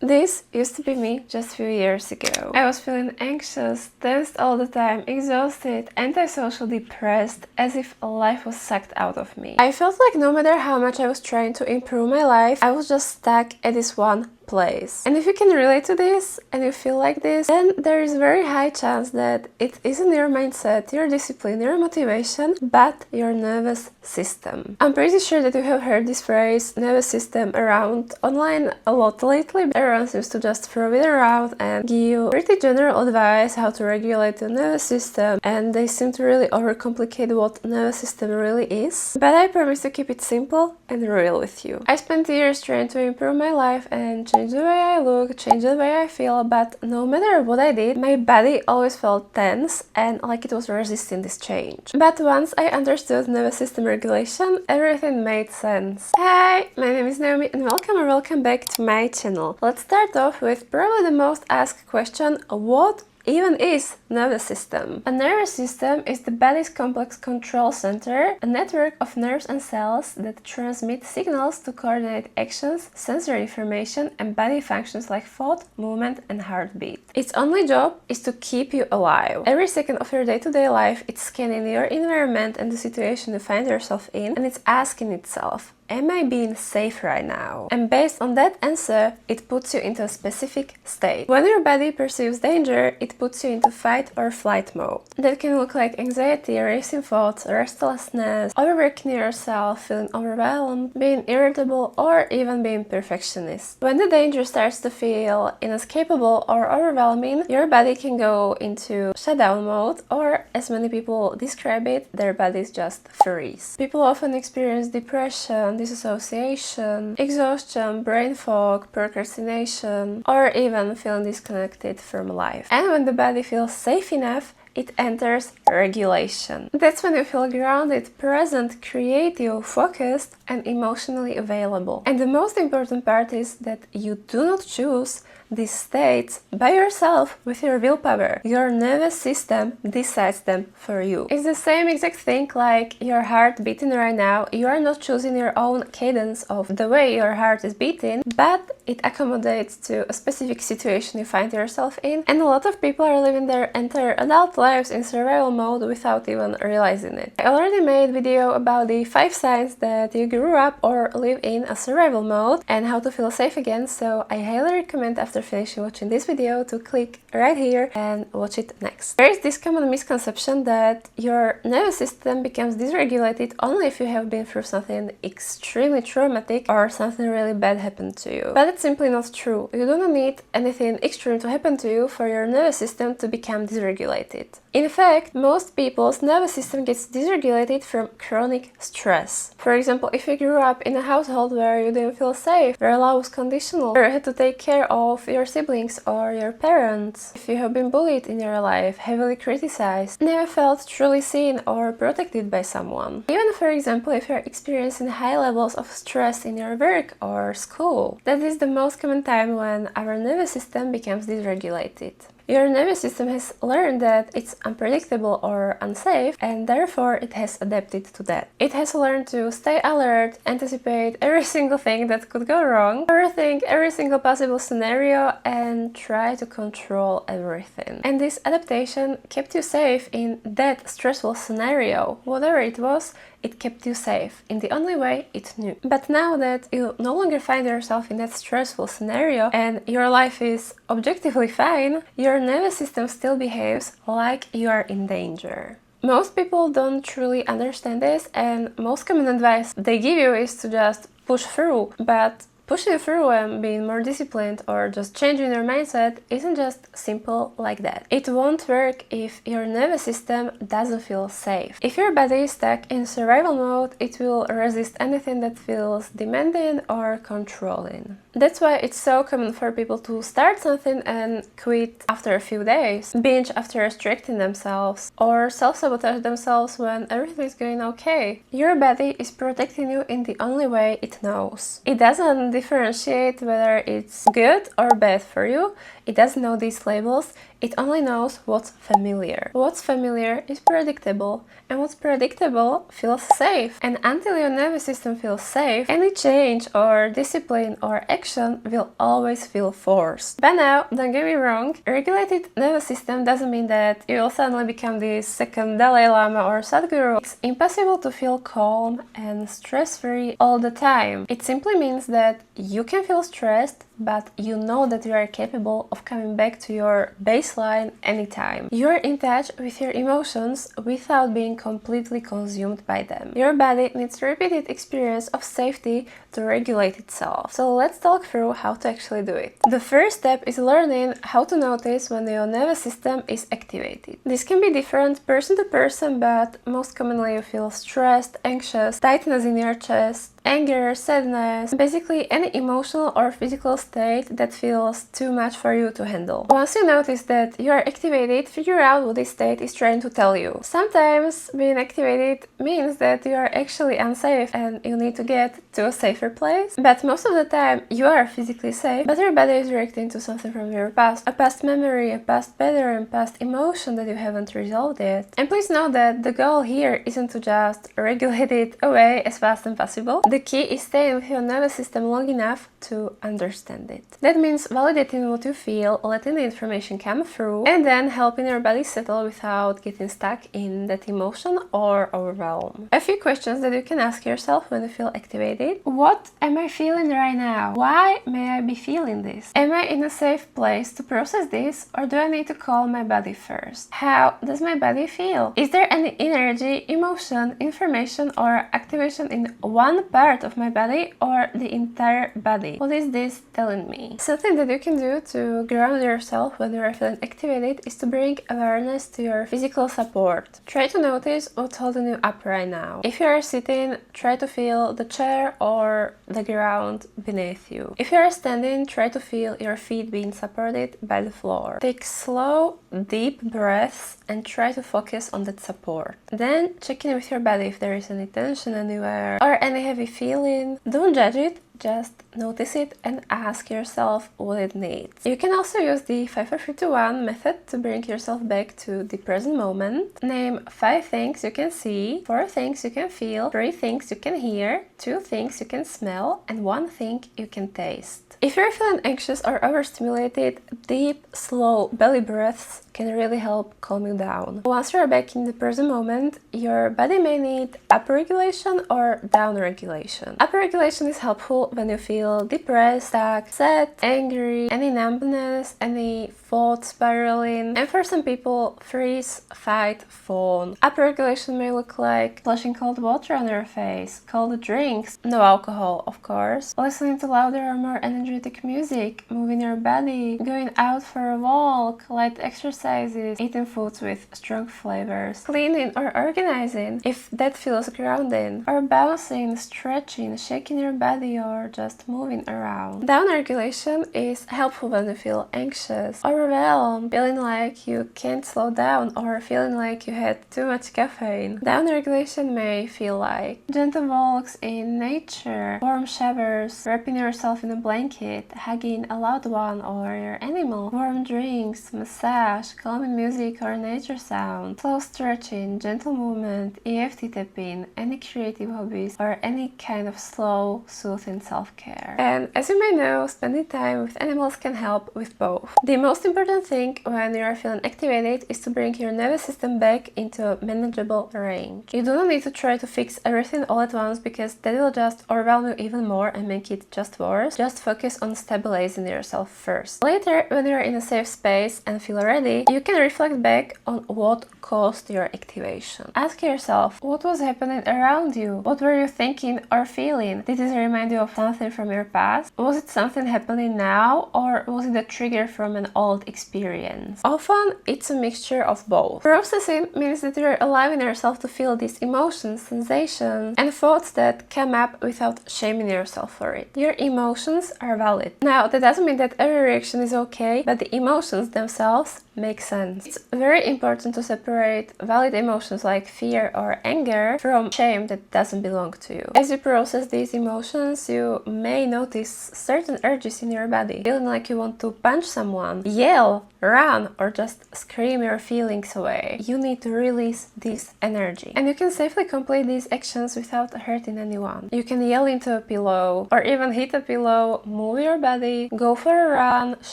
This used to be me just a few years ago. I was feeling anxious, tensed all the time, exhausted, antisocial, depressed, as if life was sucked out of me. I felt like no matter how much I was trying to improve my life, I was just stuck at this one place. And if you can relate to this and you feel like this, then there is a very high chance that it isn't your mindset, your discipline, your motivation, but your nervous system. I'm pretty sure that you have heard this phrase nervous system around online a lot lately. Everyone seems to just throw it around and give pretty general advice how to regulate the nervous system, and they seem to really overcomplicate what nervous system really is. But I promise to keep it simple and real with you. I spent years trying to improve my life and change the way I look, change the way I feel, but no matter what I did, my body always felt tense and like it was resisting this change. But once I understood nervous system regulation, everything made sense. Hi, my name is Naomi and welcome back to my channel. Let's start off with probably the most asked question: what even is nervous system? A nervous system is the body's complex control center, a network of nerves and cells that transmit signals to coordinate actions, sensory information, and body functions like thought, movement, and heartbeat. Its only job is to keep you alive. Every second of your day-to-day life, it's scanning your environment and the situation you find yourself in, and it's asking itself, am I being safe right now? And based on that answer, it puts you into a specific state. When your body perceives danger, it puts you into fight or flight mode. That can look like anxiety, racing thoughts, restlessness, overworking yourself, feeling overwhelmed, being irritable, or even being perfectionist. When the danger starts to feel inescapable or overwhelming, your body can go into shutdown mode, or as many people describe it, their bodies just freeze. People often experience depression, disassociation, exhaustion, brain fog, procrastination, or even feeling disconnected from life. And when the body feels safe enough, it enters regulation. That's when you feel grounded, present, creative, focused, and emotionally available. And the most important part is that you do not choose these states by yourself with your willpower. Your nervous system decides them for you. It's the same exact thing like your heart beating right now. You are not choosing your own cadence of the way your heart is beating, but it accommodates to a specific situation you find yourself in. And a lot of people are living their entire adult lives in survival mode without even realizing it. I already made a video about the 5 signs that you grew up or live in a survival mode and how to feel safe again, so I highly recommend after finishing watching this video to click right here and watch it next. There is this common misconception that your nervous system becomes dysregulated only if you have been through something extremely traumatic or something really bad happened to you. But it's simply not true. You do not need anything extreme to happen to you for your nervous system to become dysregulated. In fact, most people's nervous system gets dysregulated from chronic stress. For example, if you grew up in a household where you didn't feel safe, where love was conditional, or you had to take care of your siblings or your parents, if you have been bullied in your life, heavily criticized, never felt truly seen or protected by someone. Even, for example, if you're experiencing high levels of stress in your work or school, that is the most common time when our nervous system becomes dysregulated. Your nervous system has learned that it's unpredictable or unsafe, and therefore it has adapted to that. It has learned to stay alert, anticipate every single thing that could go wrong, overthink every single possible scenario, and try to control everything. And this adaptation kept you safe in that stressful scenario. Whatever it was, it kept you safe in the only way it knew. But now that you no longer find yourself in that stressful scenario and your life is objectively fine, your nervous system still behaves like you are in danger. Most people don't truly understand this, and most common advice they give you is to just push through. But pushing through and being more disciplined or just changing your mindset isn't just simple like that. It won't work if your nervous system doesn't feel safe. If your body is stuck in survival mode, it will resist anything that feels demanding or controlling. That's why it's so common for people to start something and quit after a few days, binge after restricting themselves, or self-sabotage themselves when everything is going okay. Your body is protecting you in the only way it knows. It doesn't differentiate whether it's good or bad for you. It doesn't know these labels. It only knows what's familiar. What's familiar is predictable, and what's predictable feels safe. And until your nervous system feels safe, any change or discipline or action action will always feel forced. But now, don't get me wrong, a regulated nervous system doesn't mean that you will suddenly become the second Dalai Lama or Sadhguru. It's impossible to feel calm and stress-free all the time. It simply means that you can feel stressed, but you know that you are capable of coming back to your baseline anytime. You're in touch with your emotions without being completely consumed by them. Your body needs repeated experience of safety to regulate itself. So let's talk through how to actually do it. The first step is learning how to notice when your nervous system is activated. This can be different person to person, but most commonly you feel stressed, anxious, tightness in your chest, anger, sadness, basically any emotional or physical state that feels too much for you to handle. Once you notice that you are activated, figure out what this state is trying to tell you. Sometimes being activated means that you are actually unsafe and you need to get to a safer place, but most of the time you are physically safe, but your body is reacting to something from your past, a past memory, a past pattern, past emotion that you haven't resolved yet. And please know that the goal here isn't to just regulate it away as fast as possible. The key is staying with your nervous system long enough to understand it. That means validating what you feel, letting the information come through, and then helping your body settle without getting stuck in that emotion or overwhelm. A few questions that you can ask yourself when you feel activated. What am I feeling right now? Why may I be feeling this? Am I in a safe place to process this, or do I need to calm my body first? How does my body feel? Is there any energy, emotion, information, or activation in one part of my body or the entire body? What is this telling me? Something that you can do to ground yourself when you are feeling activated is to bring awareness to your physical support. Try to notice what's holding you up right now. If you are sitting, try to feel the chair or the ground beneath you. If you are standing, try to feel your feet being supported by the floor. Take slow, deep breaths and try to focus on that support. Then check in with your body if there is any tension anywhere or any heavy feeling. Don't judge it, just notice it and ask yourself what it needs. You can also use the 5, 4, 3, 2, 1 method to bring yourself back to the present moment. Name 5 things you can see, 4 things you can feel, 3 things you can hear, 2 things you can smell, and 1 thing you can taste. If you're feeling anxious or overstimulated, deep, slow belly breaths can really help calm you down. Once you're back in the present moment, your body may need up regulation or down regulation. Up regulation is helpful when you feel depressed, stuck, sad, angry, any numbness, any thoughts spiraling, and for some people, freeze, fight, fawn. Up regulation may look like splashing cold water on your face, cold drinks, no alcohol, of course, listening to louder or more energetic music, moving your body, going out for a walk, light exercises, eating foods with strong flavors, cleaning or organizing if that feels grounding, or bouncing, stretching, shaking your body, or just moving around. Down regulation is helpful when you feel anxious, overwhelmed, feeling like you can't slow down, or feeling like you had too much caffeine. Down regulation may feel like gentle walks in nature, warm showers, wrapping yourself in a blanket, hugging a loved one or your animal, warm drinks, massage, calming music or nature sound, slow stretching, gentle movement, EFT tapping, any creative hobbies, or any kind of slow, soothing self-care. And as you may know, spending time with animals can help with both. The most important thing when you are feeling activated is to bring your nervous system back into a manageable range. You do not need to try to fix everything all at once, because that will just overwhelm you even more and make it just worse. Just focus on stabilizing yourself first. Later, when you are in a safe space and feel ready, you can reflect back on what caused your activation. Ask yourself, what was happening around you? What were you thinking or feeling? Did this remind you of something from your past? Was it something happening now, or was it a trigger from an old experience? Often, it's a mixture of both. Processing means that you're allowing yourself to feel these emotions, sensations, and thoughts that come up without shaming yourself for it. Your emotions are valid. Now, that doesn't mean that every reaction is okay, but the emotions themselves make sense. It's very important to separate valid emotions like fear or anger from shame that doesn't belong to you. As you process these emotions, you may notice certain urges in your body, feeling like you want to punch someone, yell, run, or just scream your feelings away. You need to release this energy. And you can safely complete these actions without hurting anyone. You can yell into a pillow, or even hit a pillow, move move your body, go for a run,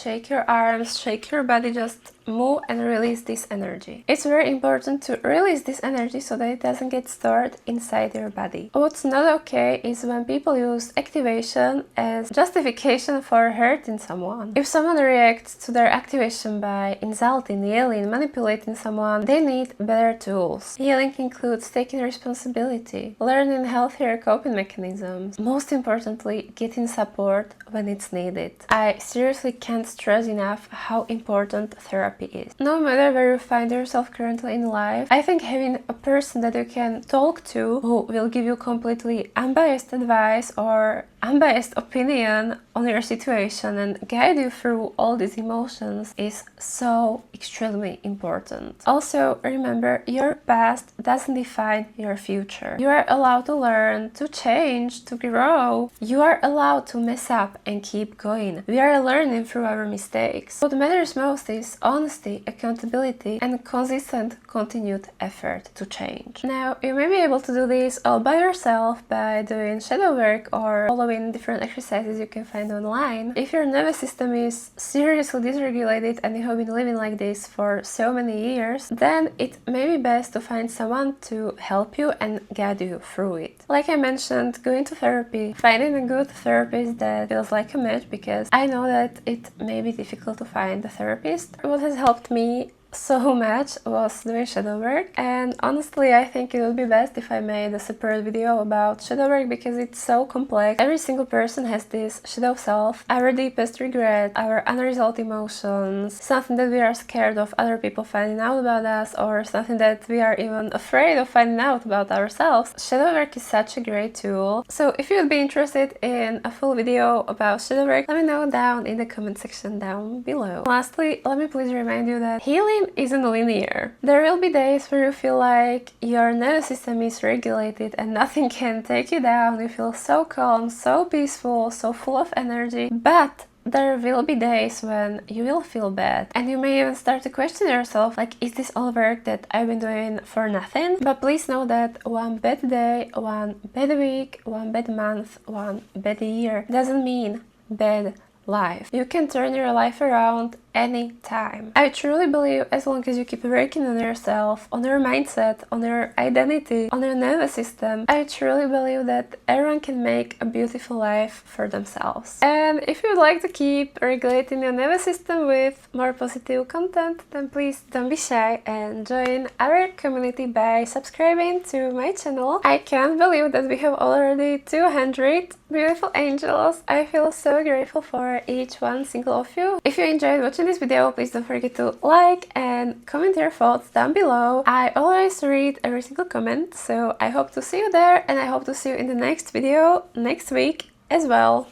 shake your arms, shake your body, just move and release this energy. It's very important to release this energy so that it doesn't get stored inside your body. What's not okay is when people use activation as justification for hurting someone. If someone reacts to their activation by insulting, yelling, manipulating someone, they need better tools. Healing includes taking responsibility, learning healthier coping mechanisms, most importantly, getting support when it's needed. I seriously can't stress enough how important therapy is. No matter where you find yourself currently in life, I think having a person that you can talk to who will give you completely unbiased advice or unbiased opinion on your situation and guide you through all these emotions is so extremely important. Also, remember, your past doesn't define your future. You are allowed to learn, to change, to grow. You are allowed to mess up and keep going. We are learning through our mistakes. What matters most is honesty, accountability, and consistent, continued effort to change. Now, you may be able to do this all by yourself by doing shadow work or following different exercises you can find online. If your nervous system is seriously dysregulated and you have been living like this for so many years, then it may be best to find someone to help you and guide you through it. Like I mentioned, going to therapy, finding a good therapist that feels like a match, because I know that it may be difficult to find a therapist. What has helped me so much was doing shadow work, and honestly I think it would be best if I made a separate video about shadow work because it's so complex. Every single person has this shadow self, our deepest regret, our unresolved emotions, something that we are scared of other people finding out about us, or something that we are even afraid of finding out about ourselves. Shadow work is such a great tool, so if you would be interested in a full video about shadow work, let me know down in the comment section down below. Lastly, let me please remind you that healing isn't linear. There will be days where you feel like your nervous system is regulated and nothing can take you down. You feel so calm, so peaceful, so full of energy. But there will be days when you will feel bad and you may even start to question yourself, like, is this all work that I've been doing for nothing? But please know that one bad day, one bad week, one bad month, one bad year doesn't mean bad life. You can turn your life around anytime. I truly believe as long as you keep working on yourself, on your mindset, on your identity, on your nervous system, I truly believe that everyone can make a beautiful life for themselves. And if you would like to keep regulating your nervous system with more positive content, then please don't be shy and join our community by subscribing to my channel. I can't believe that we have already 200 beautiful angels. I feel so grateful for each one single of you. If you enjoyed watching this video, please don't forget to like and comment your thoughts down below. I always read every single comment, so I hope to see you there, and I hope to see you in the next video next week as well.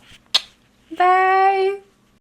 Bye!